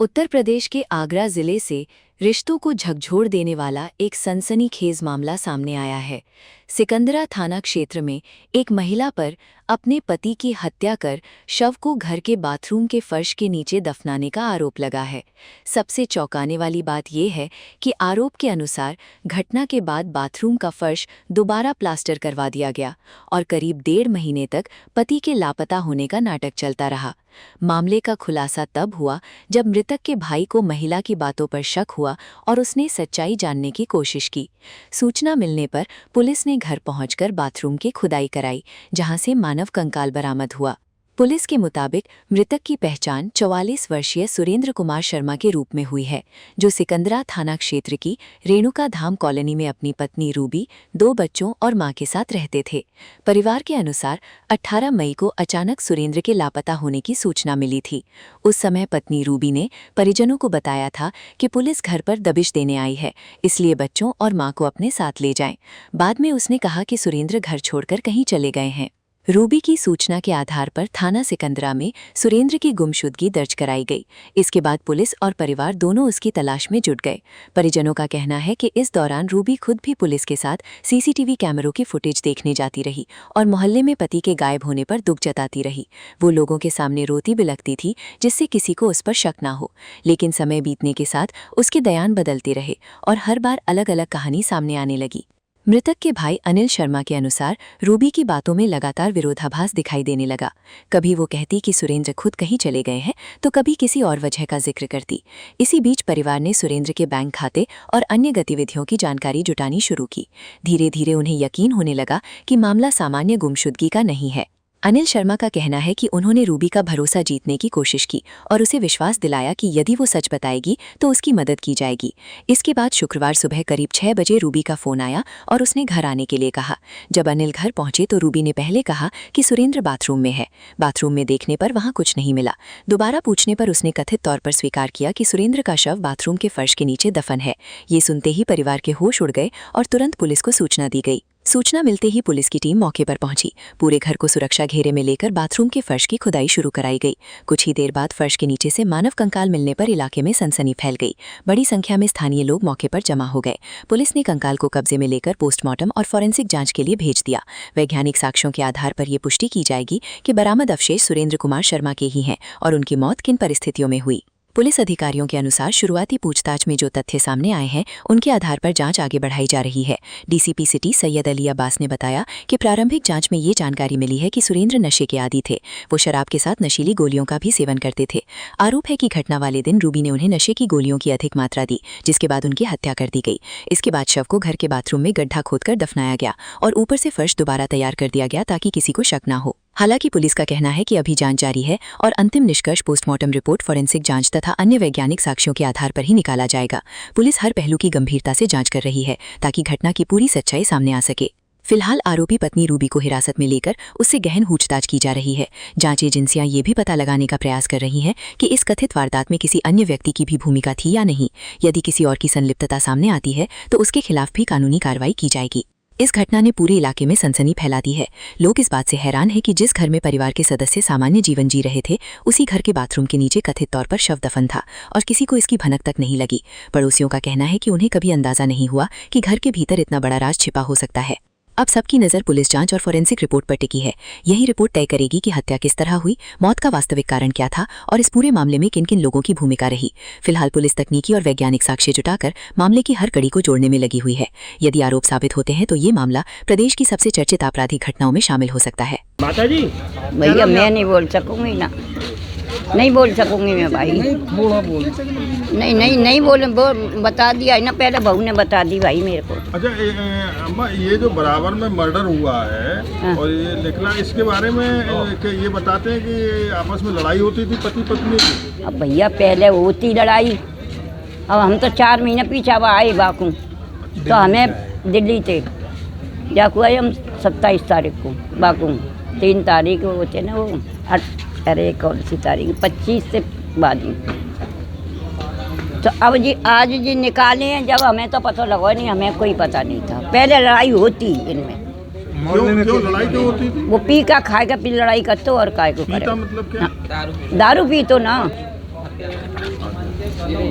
उत्तर प्रदेश के आगरा जिले से रिश्तों को झकझोर देने वाला एक सनसनीखेज मामला सामने आया है। सिकंदरा थाना क्षेत्र में एक महिला पर अपने पति की हत्या कर शव को घर के बाथरूम के फर्श के नीचे दफनाने का आरोप लगा है। सबसे चौंकाने वाली बात यह है कि आरोप के अनुसार घटना के बाद बाथरूम का फर्श दोबारा प्लास्टर करवा दिया गया और करीब 1.5 महीने तक पति के लापता होने का नाटक चलता रहा। मामले का खुलासा तब हुआ जब मृतक के भाई को महिला की बातों पर शक हुआ और उसने सच्चाई जानने की कोशिश की। सूचना मिलने पर पुलिस ने घर पहुंचकर बाथरूम की खुदाई कराई, जहां से मानव कंकाल बरामद हुआ। पुलिस के मुताबिक मृतक की पहचान 44 वर्षीय सुरेंद्र कुमार शर्मा के रूप में हुई है, जो सिकंदरा थाना क्षेत्र की रेणुका धाम कॉलोनी में अपनी पत्नी रूबी, 2 बच्चों और मां के साथ रहते थे। परिवार के अनुसार 18 मई को अचानक सुरेंद्र के लापता होने की सूचना मिली थी। उस समय पत्नी रूबी ने परिजनों को बताया था कि पुलिस घर पर दबिश देने आई है, इसलिए बच्चों और मां को अपने साथ ले जाएं। बाद में उसने कहा कि सुरेंद्र घर छोड़कर कहीं चले गए हैं। रूबी की सूचना के आधार पर थाना सिकंदरा में सुरेंद्र की गुमशुदगी दर्ज कराई गई। इसके बाद पुलिस और परिवार दोनों उसकी तलाश में जुट गए। परिजनों का कहना है कि इस दौरान रूबी खुद भी पुलिस के साथ सीसीटीवी कैमरों की फुटेज देखने जाती रही और मोहल्ले में पति के गायब होने पर दुख जताती रही। वो लोगों के सामने रोती बिलखती थी, जिससे किसी को उस पर शक ना हो। लेकिन समय बीतने के साथ उसके बयान बदलते रहे और हर बार अलग अलग कहानी सामने आने लगी। मृतक के भाई अनिल शर्मा के अनुसार रूबी की बातों में लगातार विरोधाभास दिखाई देने लगा। कभी वो कहती कि सुरेंद्र खुद कहीं चले गए हैं, तो कभी किसी और वजह का जिक्र करती। इसी बीच परिवार ने सुरेंद्र के बैंक खाते और अन्य गतिविधियों की जानकारी जुटानी शुरू की। धीरे धीरे उन्हें यकीन होने लगा कि मामला सामान्य गुमशुदगी का नहीं है। अनिल शर्मा का कहना है कि उन्होंने रूबी का भरोसा जीतने की कोशिश की और उसे विश्वास दिलाया कि यदि वो सच बताएगी तो उसकी मदद की जाएगी। इसके बाद शुक्रवार सुबह करीब 6 बजे रूबी का फोन आया और उसने घर आने के लिए कहा। जब अनिल घर पहुंचे तो रूबी ने पहले कहा कि सुरेंद्र बाथरूम में है। बाथरूम में देखने पर वहां कुछ नहीं मिला। दोबारा पूछने पर उसने कथित तौर पर स्वीकार किया कि सुरेंद्र का शव बाथरूम के फर्श के नीचे दफन है। ये सुनते ही परिवार के होश उड़ गए और तुरंत पुलिस को सूचना दी गई। सूचना मिलते ही पुलिस की टीम मौके पर पहुंची। पूरे घर को सुरक्षा घेरे में लेकर बाथरूम के फर्श की खुदाई शुरू कराई गई। कुछ ही देर बाद फर्श के नीचे से मानव कंकाल मिलने पर इलाके में सनसनी फैल गई। बड़ी संख्या में स्थानीय लोग मौके पर जमा हो गए। पुलिस ने कंकाल को कब्जे में लेकर पोस्टमार्टम और फॉरेंसिक जांच के लिए भेज दिया। वैज्ञानिक साक्ष्यों के आधार पर यह पुष्टि की जाएगी कि बरामद अवशेष सुरेंद्र कुमार शर्मा के ही हैं और उनकी मौत किन परिस्थितियों में हुई। पुलिस अधिकारियों के अनुसार शुरुआती पूछताछ में जो तथ्य सामने आए हैं, उनके आधार पर जांच आगे बढ़ाई जा रही है। डीसीपी सिटी सैयद अली अब्बास ने बताया कि प्रारंभिक जांच में ये जानकारी मिली है कि सुरेंद्र नशे के आदी थे। वो शराब के साथ नशीली गोलियों का भी सेवन करते थे। आरोप है कि घटना वाले दिन रूबी ने उन्हें नशे की गोलियों की अधिक मात्रा दी, जिसके बाद उनकी हत्या कर दी गई। इसके बाद शव को घर के बाथरूम में गड्ढा खोदकर दफनाया गया और ऊपर से फर्श दोबारा तैयार कर दिया गया ताकि किसी को शक न हो। हालांकि पुलिस का कहना है कि अभी जांच जारी है और अंतिम निष्कर्ष पोस्टमार्टम रिपोर्ट, फॉरेंसिक जांच तथा अन्य वैज्ञानिक साक्ष्यों के आधार पर ही निकाला जाएगा। पुलिस हर पहलू की गंभीरता से जांच कर रही है ताकि घटना की पूरी सच्चाई सामने आ सके। फिलहाल आरोपी पत्नी रूबी को हिरासत में लेकर उससे गहन पूछताछ की जा रही है। जांच एजेंसियां ये भी पता लगाने का प्रयास कर रही हैं कि इस कथित वारदात में किसी अन्य व्यक्ति की भी भूमिका थी या नहीं। यदि किसी और की संलिप्तता सामने आती है तो उसके खिलाफ भी कानूनी कार्रवाई की जाएगी। इस घटना ने पूरे इलाके में सनसनी फैला दी है। लोग इस बात से हैरान हैं कि जिस घर में परिवार के सदस्य सामान्य जीवन जी रहे थे, उसी घर के बाथरूम के नीचे कथित तौर पर शव दफन था और किसी को इसकी भनक तक नहीं लगी। पड़ोसियों का कहना है कि उन्हें कभी अंदाजा नहीं हुआ कि घर के भीतर इतना बड़ा राज छिपा हो सकता है। अब सबकी नज़र पुलिस जांच और फॉरेंसिक रिपोर्ट पर टिकी है। यही रिपोर्ट तय करेगी कि हत्या किस तरह हुई, मौत का वास्तविक कारण क्या था और इस पूरे मामले में किन किन लोगों की भूमिका रही। फिलहाल पुलिस तकनीकी और वैज्ञानिक साक्ष्य जुटाकर मामले की हर कड़ी को जोड़ने में लगी हुई है। यदि आरोप साबित होते हैं तो ये मामला प्रदेश की सबसे चर्चित आपराधिक घटनाओं में शामिल हो सकता है। माता जी, भैया मैं नहीं बोल सकूंगी ना, नहीं बोल सकूंगी मैं भाई। थोड़ा बोल। नहीं बोल बता दिया है ना, पहले बहू ने बता दी भाई मेरे को। अच्छा अम्मा, ये जो बराबर में मर्डर हुआ है और ये निकला, इसके बारे में ये बताते हैं कि आपस में लड़ाई होती थी पति पत्नी की। अब भैया पहले होती लड़ाई, अब हम तो 4 महीने पीछे आए बाकू, तो हमें दिल्ली थे जाकू आए हम 27 तारीख को बाकू। 3 तारीख होते ना वो, अरे कौन सी तारीख, 25 से बाद में। तो अब जी आज जी निकाले हैं, जब हमें तो पता लगा नहीं, हमें कोई पता नहीं था। पहले लड़ाई होती इनमें। क्यों लड़ाई क्यों होती थी? वो पी का खाएगा, फिर लड़ाई करते और काय को करे। मतलब क्या? दारू पी तो ना।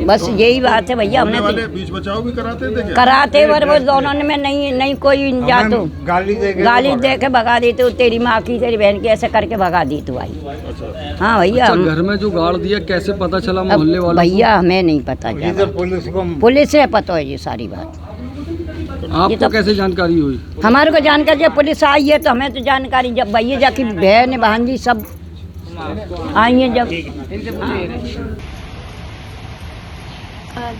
बस यही बात है भैया। सामने हमने वाले बीच बचाव भी कराते थे क्या? कराते पर वो दोनों में नहीं कोई जा तो गाली दे के भगा दी, तो तेरी माँ की तेरी बहन की ऐसे करके भगा दी तो भाई। अच्छा, हाँ भैया। अच्छा, घर में जो गाड़ दिया कैसे पता चला अब मोहल्ले वालों भैया हमें नहीं पता क्या, पुलिस से पता है ये सारी बात। को? आपको कैसे जानकारी हुई? हमारे को जानकारी जब पुलिस आई है तो हमें तो जानकारी, जब भैया जाके बहन भांजी सब आई है जब।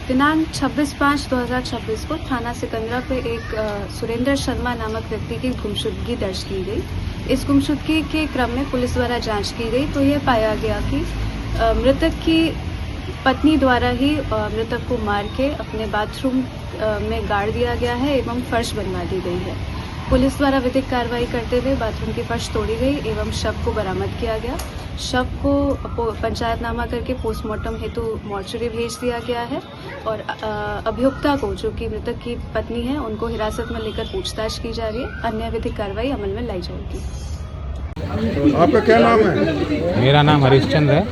दिनांक 26/5/2026 को थाना सिकंदरा पे एक सुरेंद्र शर्मा नामक व्यक्ति की गुमशुदगी दर्ज की गई। इस गुमशुदगी के क्रम में पुलिस द्वारा जांच की गई तो यह पाया गया कि मृतक की पत्नी द्वारा ही मृतक को मार के अपने बाथरूम में गाड़ दिया गया है एवं फर्श बनवा दी गई है। पुलिस द्वारा विधिक कार्रवाई करते हुए बाथरूम की फर्श तोड़ी गई एवं शव को बरामद किया गया। शव को पंचायतनामा करके पोस्टमार्टम हेतु मॉर्चरी भेज दिया गया है और अभियुक्ता को, जो कि मृतक की पत्नी है, उनको हिरासत में लेकर पूछताछ की जा रही है। अन्य विधिक कार्रवाई अमल में लाई जाएगी। आपका क्या नाम है? मेरा नाम हरिश्चंद्र है।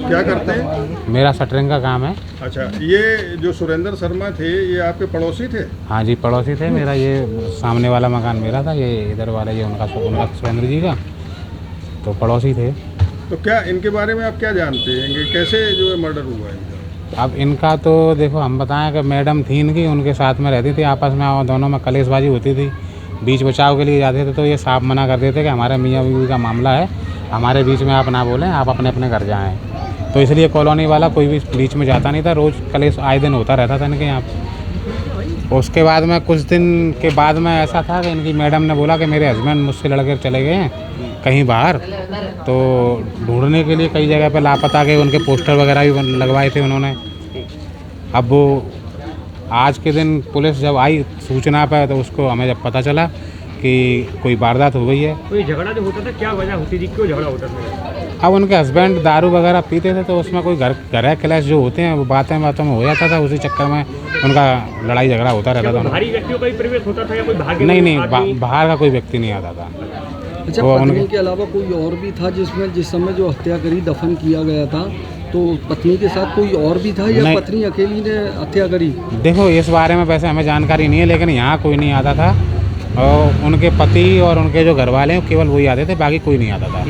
क्या करते हैं? मेरा शटरिंग का काम है। अच्छा, ये जो सुरेंद्र शर्मा थे ये आपके पड़ोसी थे? हाँ जी, पड़ोसी थे। मेरा ये सामने वाला मकान मेरा था, ये इधर वाला ये उनका सुरेंद्र जी का, तो पड़ोसी थे। तो क्या इनके बारे में आप क्या जानते हैं कि कैसे जो है मर्डर हुआ है? अब इनका तो देखो, हम बताएं कि मैडम थी इनकी, उनके साथ में रहती थी, आपस में दोनों में कलेशबाजी होती थी। बीच बचाव के लिए जाते थे तो ये साफ मना कर देते कि हमारे मियाँ बीवी का मामला है, हमारे बीच में आप ना बोलें, आप अपने अपने घर जाएँ। तो इसलिए कॉलोनी वाला कोई भी बीच में जाता नहीं था, रोज़ कलेश आए दिन होता रहता था इनके यहाँ पे। उसके बाद में कुछ दिन के बाद में ऐसा था कि इनकी मैडम ने बोला कि मेरे हस्बैंड मुझसे लड़कर चले गए हैं कहीं बाहर, तो ढूंढने के लिए कई जगह पे लापता के उनके पोस्टर वगैरह भी लगवाए थे उन्होंने। अब वो आज के दिन पुलिस जब आई सूचना पर, तो उसको हमें जब पता चला कि कोई वारदात हो गई है। कोई झगड़ा जो होता था, क्या वजह होती थी, क्यों झगड़ा होता था? अब उनके हस्बैंड दारू वगैरह पीते थे, तो उसमें कोई घर क्लैश जो होते हैं वो बातें में हो जाता था, उसी चक्कर में उनका लड़ाई झगड़ा होता रहता था। बाहरी व्यक्तियों का भी प्रवेश होता था या कोई बाहर? नहीं, बाहर का कोई व्यक्ति नहीं आता था। अच्छा, पत्नी के अलावा कोई और भी था जिसमें जिस समय जो हत्या करी, दफन किया गया था, तो पत्नी के साथ कोई और भी था या पत्नी अकेली ने हत्या करी? देखो, इस बारे में वैसे हमें जानकारी नहीं है, लेकिन यहाँ कोई नहीं आता था और उनके पति और उनके जो घर वाले हैं केवल वही आते थे, बाकी कोई नहीं आता था।